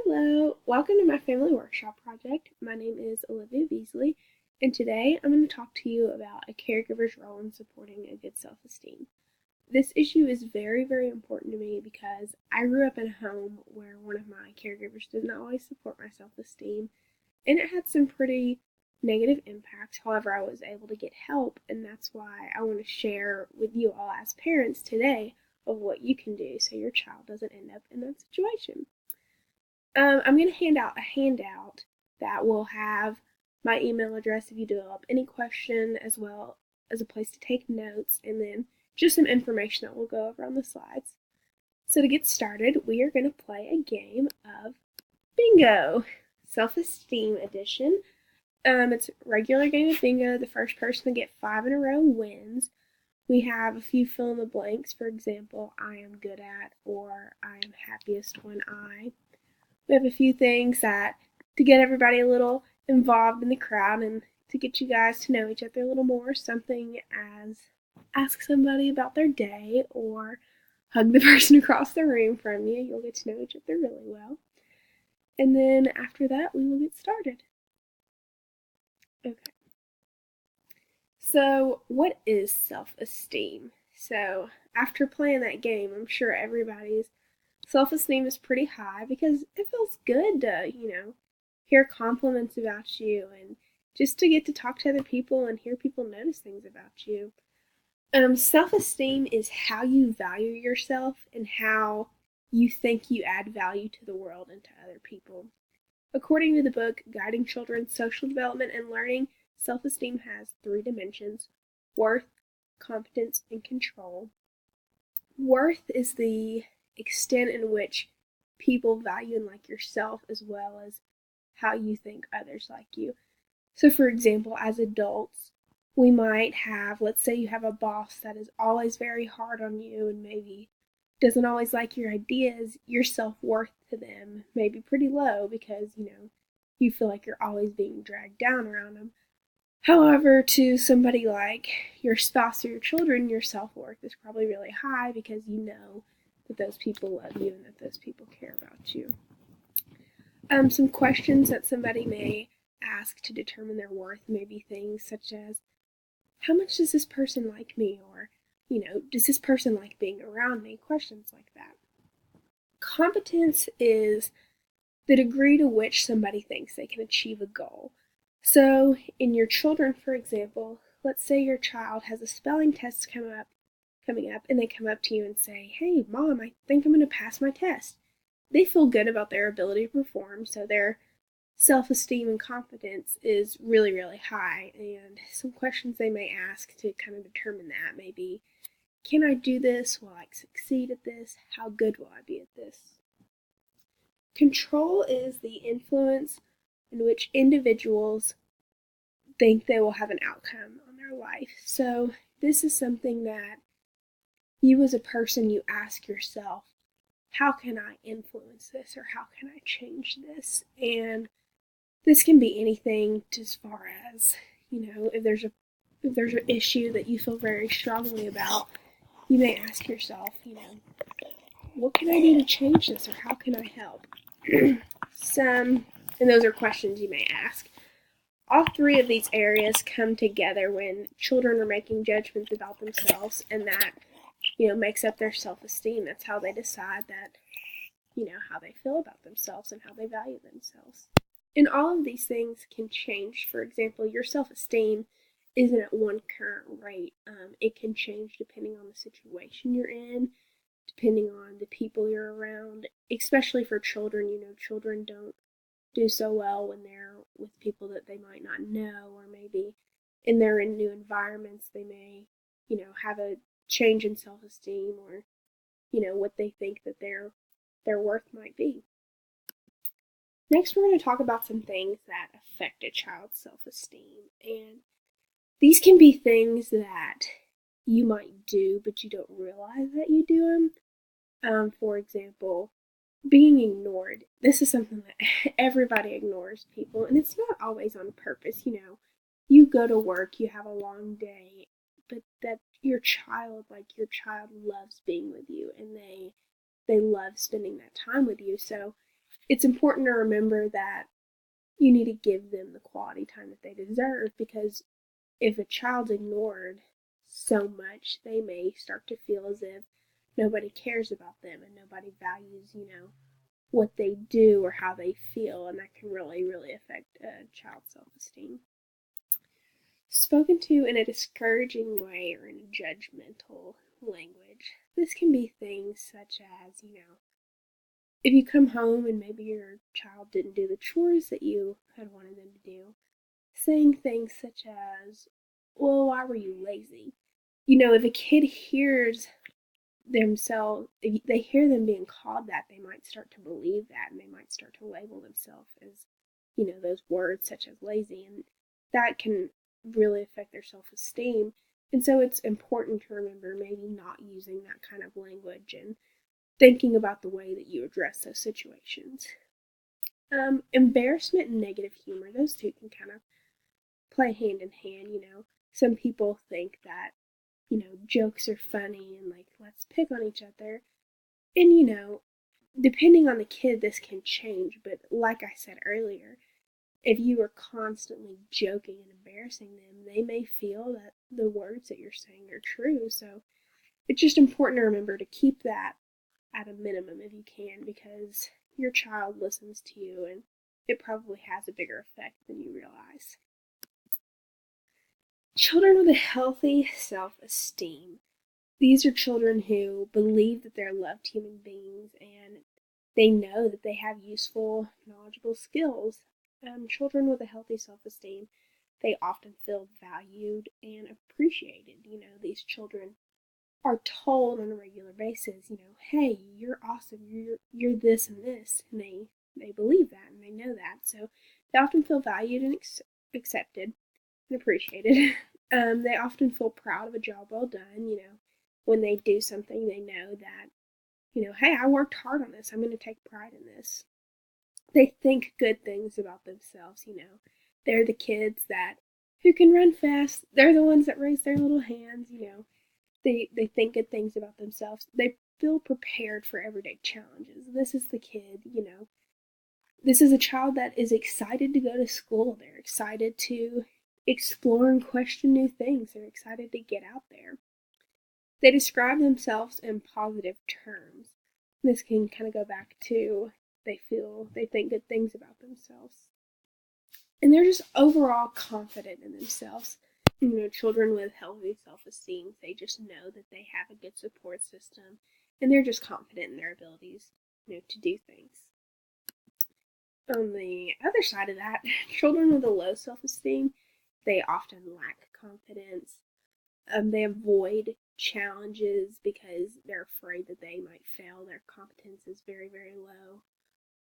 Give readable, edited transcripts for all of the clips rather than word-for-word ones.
Hello, welcome to my family workshop project. My name is Olivia Beasley, and today I'm going to talk to you about a caregiver's role in supporting a good self-esteem. This issue is very, very important to me because I grew up in a home where one of my caregivers did not always support my self-esteem, and it had some pretty negative impacts. However, I was able to get help, and that's why I want to share with you all as parents today of what you can do so your child doesn't end up in that situation. I'm going to hand out a handout that will have my email address if you develop any question, as well as a place to take notes, and then just some information that we'll go over on the slides. So to get started, we are going to play a game of bingo, self-esteem edition. It's a regular game of bingo. The first person to get 5 in a row wins. We have a few fill in the blanks. For example, I am good at, or I am happiest when I. We have a few things that to get everybody a little involved in the crowd and to get you guys to know each other a little more. Something as ask somebody about their day or hug the person across the room from you. You'll get to know each other really well. And then after that, we will get started. Okay. So, what is self-esteem? So, after playing that game, I'm sure everybody's self-esteem is pretty high because it feels good to, hear compliments about you and just to get to talk to other people and hear people notice things about you. Self-esteem is how you value yourself and how you think you add value to the world and to other people. According to the book Guiding Children's Social Development and Learning, self-esteem has 3 dimensions: worth, competence, and control. Worth is the extent in which people value and like yourself, as well as how you think others like you. So for example, as adults, we might have, let's say you have a boss that is always very hard on you and maybe doesn't always like your ideas. Your self-worth to them may be pretty low because, you feel like you're always being dragged down around them. However, to somebody like your spouse or your children, your self-worth is probably really high because you know that those people love you and that those people care about you. Some questions that somebody may ask to determine their worth may be things such as, how much does this person like me? Or, does this person like being around me? Questions like that. Competence is the degree to which somebody thinks they can achieve a goal. So, in your children, for example, let's say your child has a spelling test coming up, and they come up to you and say, hey, Mom, I think I'm going to pass my test. They feel good about their ability to perform, so their self-esteem and confidence is really, really high. And some questions they may ask to kind of determine that may be, can I do this? Will I succeed at this? How good will I be at this? Control is the influence in which individuals think they will have an outcome on their life. So this is something that you as a person, you ask yourself, how can I influence this, or how can I change this? And this can be anything as far as, if there's an issue that you feel very strongly about, you may ask yourself, what can I do to change this, or how can I help? And those are questions you may ask. All 3 of these areas come together when children are making judgments about themselves, and that, makes up their self-esteem. That's how they decide that, how they feel about themselves and how they value themselves. And all of these things can change. For example, your self-esteem isn't at one current rate. It can change depending on the situation you're in, depending on the people you're around, especially for children. Children don't do so well when they're with people that they might not know, or maybe they're in new environments. They may, have a change in self-esteem, or, what they think that their worth might be. Next, we're going to talk about some things that affect a child's self-esteem. And these can be things that you might do, but you don't realize that you do them. For example, being ignored. This is something that everybody ignores people, and it's not always on purpose. You go to work, you have a long day, but that your child loves being with you, and they love spending that time with you. So it's important to remember that you need to give them the quality time that they deserve, because if a child's ignored so much, they may start to feel as if nobody cares about them and nobody values, what they do or how they feel, and that can really, really affect a child's self-esteem. Spoken to in a discouraging way or in a judgmental language, this can be things such as, if you come home and maybe your child didn't do the chores that you had wanted them to do, saying things such as, well, why were you lazy? If a kid hears themselves, if they hear them being called that, they might start to believe that, and they might start to label themselves as, those words such as lazy, and that can really affect their self-esteem. And so it's important to remember maybe not using that kind of language and thinking about the way that you address those situations. Embarrassment and negative humor, those two can kind of play hand in hand. Some people think that, jokes are funny and like, let's pick on each other. And, depending on the kid, this can change. But like I said earlier, if you are constantly joking and embarrassing them, they may feel that the words that you're saying are true. So it's just important to remember to keep that at a minimum if you can, because your child listens to you and it probably has a bigger effect than you realize. Children with a healthy self-esteem. These are children who believe that they're loved human beings and they know that they have useful, knowledgeable skills. Children with a healthy self-esteem, they often feel valued and appreciated. These children are told on a regular basis, hey, you're awesome, you're this and this, and they believe that and they know that. So they often feel valued and accepted and appreciated. They often feel proud of a job well done. When they do something, they know that, hey, I worked hard on this. I'm going to take pride in this. They think good things about themselves. They're the kids who can run fast. They're the ones that raise their little hands. They think good things about themselves. They feel prepared for everyday challenges. This is the kid, this is a child that is excited to go to school. They're excited to explore and question new things. They're excited to get out there. They describe themselves in positive terms. This can kind of go back to they think good things about themselves. And they're just overall confident in themselves. Children with healthy self-esteem, they just know that they have a good support system and they're just confident in their abilities, to do things. On the other side of that, children with a low self-esteem, they often lack confidence. They avoid challenges because they're afraid that they might fail. Their competence is very, very low.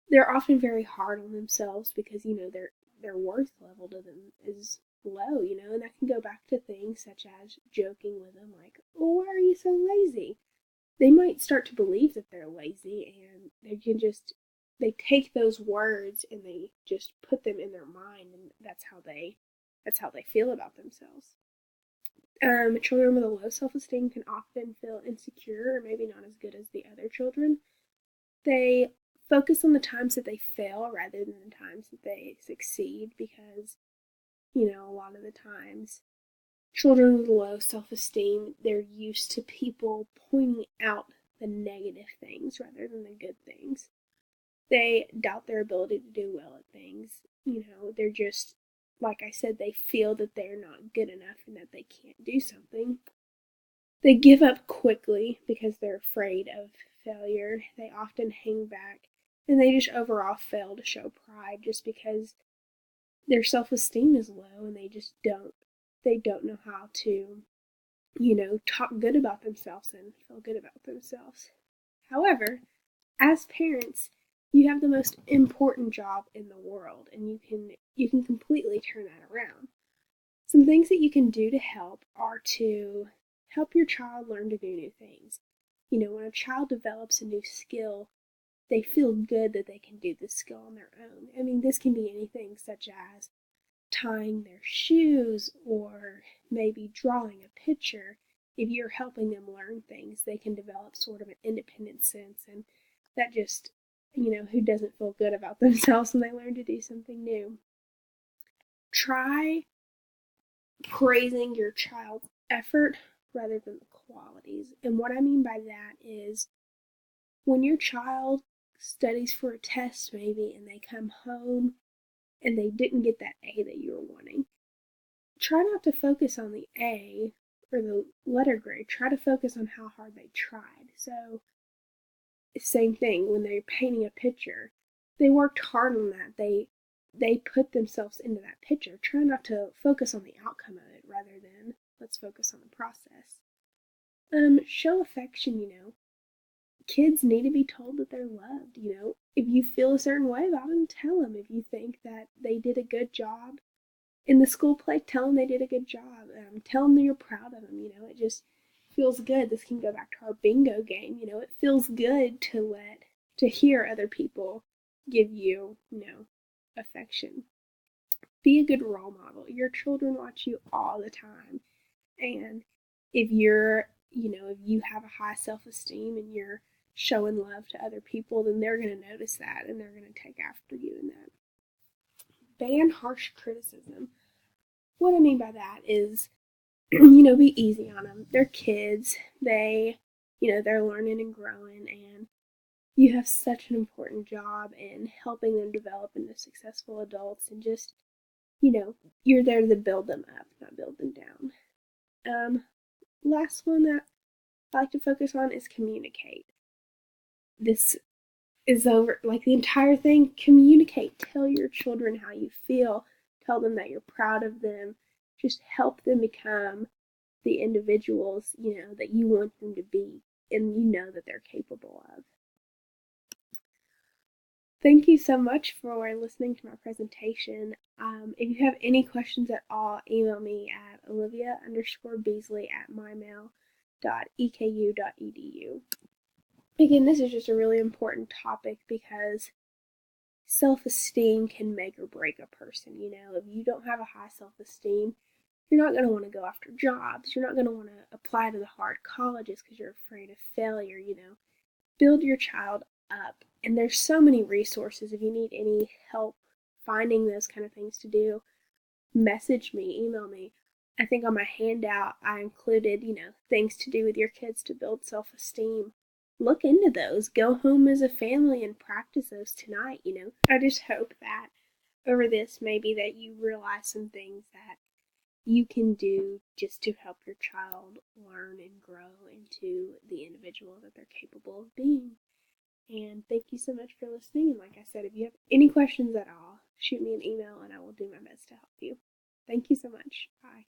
They're often very hard on themselves because, their worth level to them is low, and that can go back to things such as joking with them like, oh, why are you so lazy? They might start to believe that they're lazy, and they take those words and they just put them in their mind, and that's how they feel about themselves. Children with a low self-esteem can often feel insecure or maybe not as good as the other children. They focus on the times that they fail rather than the times that they succeed because, a lot of the times children with low self-esteem, they're used to people pointing out the negative things rather than the good things. They doubt their ability to do well at things. They're just, like I said, they feel that they're not good enough and that they can't do something. They give up quickly because they're afraid of failure. They often hang back and they just overall fail to show pride just because their self-esteem is low and they don't know how to, talk good about themselves and feel good about themselves. However, as parents, you have the most important job in the world, and you can completely turn that around. Some things that you can do to help are to help your child learn to do new things. When a child develops a new skill, they feel good that they can do this skill on their own. I mean, this can be anything such as tying their shoes or maybe drawing a picture. If you're helping them learn things, they can develop sort of an independent sense, and that just who doesn't feel good about themselves when they learn to do something new. Try praising your child's effort rather than the qualities. And what I mean by that is when your child studies for a test maybe and they come home and they didn't get that A that you were wanting, try not to focus on the A or the letter grade. Try to focus on how hard they tried. So, same thing when they're painting a picture. They worked hard on that. They put themselves into that picture. Try not to focus on the outcome of it rather than let's focus on the process. Show affection. Kids need to be told that they're loved. If you feel a certain way about them, tell them. If you think that they did a good job in the school play, tell them they did a good job. Tell them that you're proud of them. It just feels good. This can go back to our bingo game. It feels good to hear other people give you, affection. Be a good role model. Your children watch you all the time. And if if you have a high self-esteem and you're showing love to other people, then they're going to notice that and they're going to take after you in that. Ban harsh criticism. What I mean by that is, be easy on them. They're kids. They're learning and growing, and you have such an important job in helping them develop into successful adults, and just, you're there to build them up, not build them down. Last one that I like to focus on is communicate. This is over, like the entire thing. Communicate. Tell your children how you feel. Tell them that you're proud of them. Just help them become the individuals, that you want them to be and that they're capable of. Thank you so much for listening to my presentation. If you have any questions at all, email me at olivia_beasley@mymail.eku.edu. Again, this is just a really important topic because self-esteem can make or break a person. If you don't have a high self-esteem, you're not going to want to go after jobs. You're not going to want to apply to the hard colleges because you're afraid of failure. Build your child up. And there's so many resources. If you need any help finding those kind of things to do, message me, email me. I think on my handout I included, things to do with your kids to build self-esteem. Look into those. Go home as a family and practice those tonight. I just hope that over this, maybe that you realize some things that you can do just to help your child learn and grow into the individual that they're capable of being. And thank you so much for listening. And like I said, if you have any questions at all, shoot me an email and I will do my best to help you. Thank you so much. Bye.